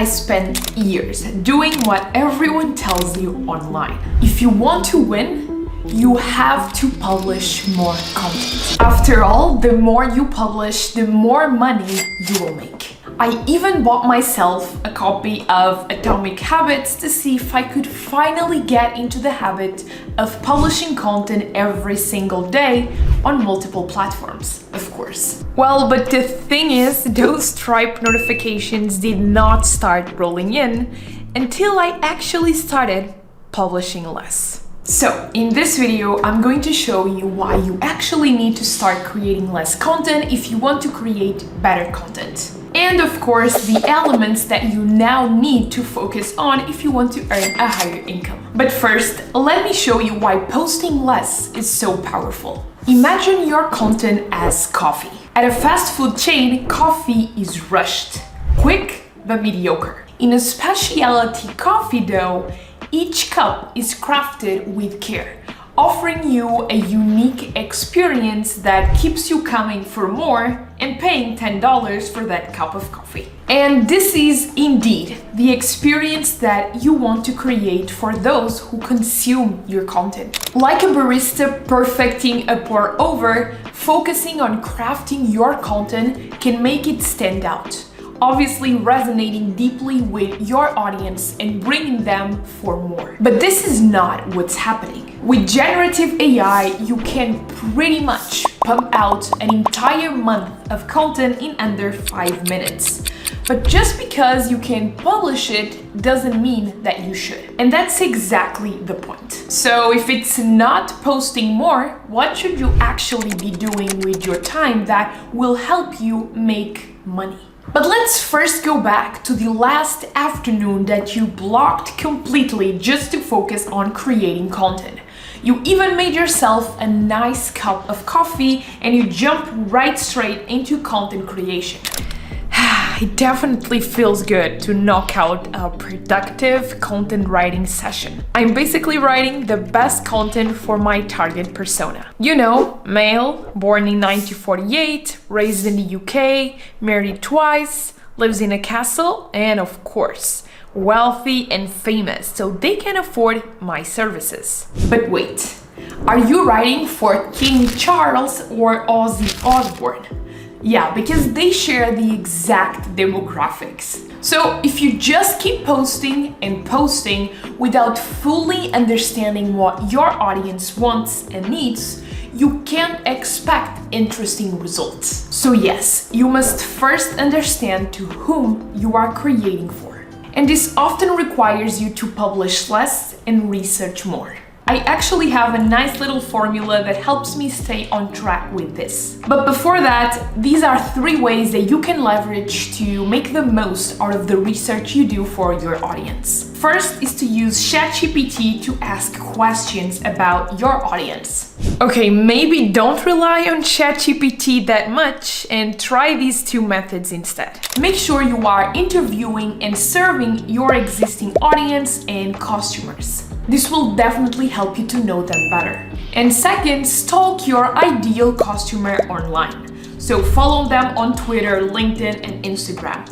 I spent years doing what everyone tells you online. If you want to win, you have to publish more content. After all, the more you publish, the more money you will make. I even bought myself a copy of Atomic Habits to see if I could finally get into the habit of publishing content every single day on multiple platforms, of course. Well, but the thing is, those Stripe notifications did not start rolling in until I actually started publishing less. So, in this video, I'm going to show you why you actually need to start creating less content if you want to create better content. And of course, the elements that you now need to focus on if you want to earn a higher income. But first, let me show you why posting less is so powerful. Imagine your content as coffee. At a fast food chain, coffee is rushed, quick but mediocre. In a specialty coffee though, each cup is crafted with care, offering you a unique experience that keeps you coming for more and paying $10 for that cup of coffee. And this is indeed the experience that you want to create for those who consume your content. Like a barista perfecting a pour over, focusing on crafting your content can make it stand out, obviously resonating deeply with your audience and bringing them for more. But this is not what's happening. With generative AI, you can pretty much pump out an entire month of content in under 5 minutes. But just because you can publish it doesn't mean that you should. And that's exactly the point. So if it's not posting more, what should you actually be doing with your time that will help you make money? But let's first go back to the last afternoon that you blocked completely just to focus on creating content. You even made yourself a nice cup of coffee and you jumped right straight into content creation. It definitely feels good to knock out a productive content writing session. I'm basically writing the best content for my target persona. You know, male, born in 1948, raised in the UK, married twice, lives in a castle, and of course, wealthy and famous, so they can afford my services. But wait, are you writing for King Charles or Ozzy Osbourne? Yeah, because they share the exact demographics. So if you just keep posting and posting without fully understanding what your audience wants and needs, you can't expect interesting results. So yes, you must first understand to whom you are creating for. And this often requires you to publish less and research more. I actually have a nice little formula that helps me stay on track with this. But before that, these are 3 ways that you can leverage to make the most out of the research you do for your audience. First is to use ChatGPT to ask questions about your audience. Okay, maybe don't rely on ChatGPT that much and try these 2 methods instead. Make sure you are interviewing and serving your existing audience and customers. This will definitely help you to know them better. And second, stalk your ideal customer online. So follow them on Twitter, LinkedIn, and Instagram.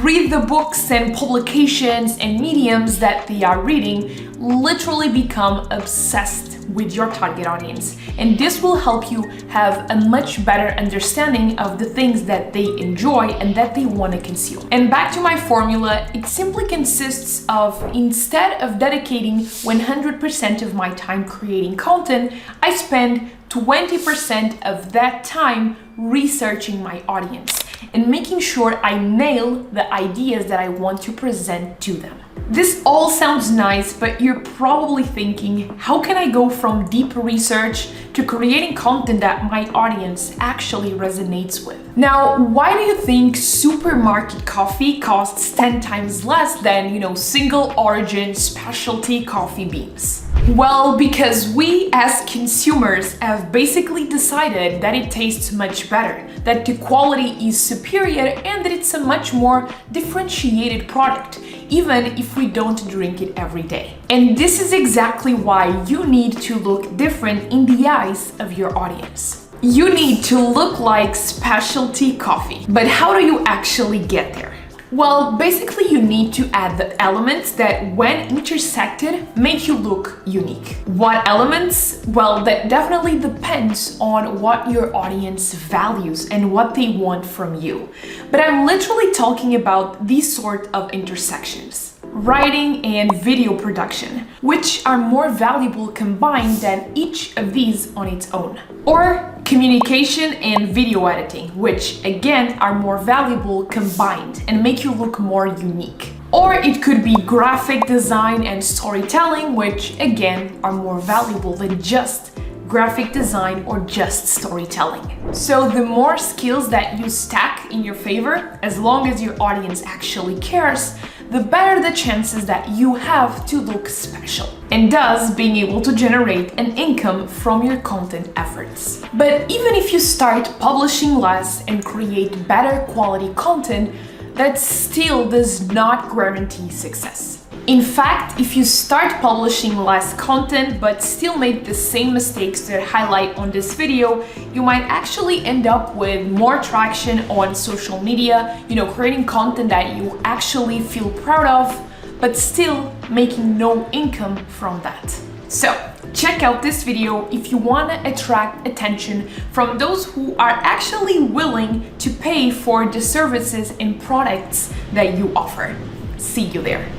Read the books and publications and mediums that they are reading. Literally become obsessed with your target audience. And this will help you have a much better understanding of the things that they enjoy and that they want to consume. And back to my formula, it simply consists of, instead of dedicating 100% of my time creating content, I spend 20% of that time researching my audience and making sure I nail the ideas that I want to present to them. This all sounds nice, but you're probably thinking, how can I go from deep research to creating content that my audience actually resonates with? Now, why do you think supermarket coffee costs 10 times less than, single origin specialty coffee beans? Well, because we as consumers have basically decided that it tastes much better, that the quality is superior, and that it's a much more differentiated product, even if we don't drink it every day. And this is exactly why you need to look different in the eyes of your audience. You need to look like specialty coffee. But how do you actually get there? Well, basically you need to add the elements that when intersected make you look unique. What elements? Well, that definitely depends on what your audience values and what they want from you. But I'm literally talking about these sort of intersections. Writing and video production, which are more valuable combined than each of these on its own. Or communication and video editing, which again are more valuable combined and make you look more unique. Or it could be graphic design and storytelling, which again are more valuable than just graphic design or just storytelling. So the more skills that you stack in your favor, as long as your audience actually cares, the better the chances that you have to look special, and thus being able to generate an income from your content efforts. But even if you start publishing less and create better quality content, that still does not guarantee success. In fact, if you start publishing less content but still make the same mistakes that I highlight on this video, you might actually end up with more traction on social media, creating content that you actually feel proud of, but still making no income from that. So, check out this video if you want to attract attention from those who are actually willing to pay for the services and products that you offer. See you there.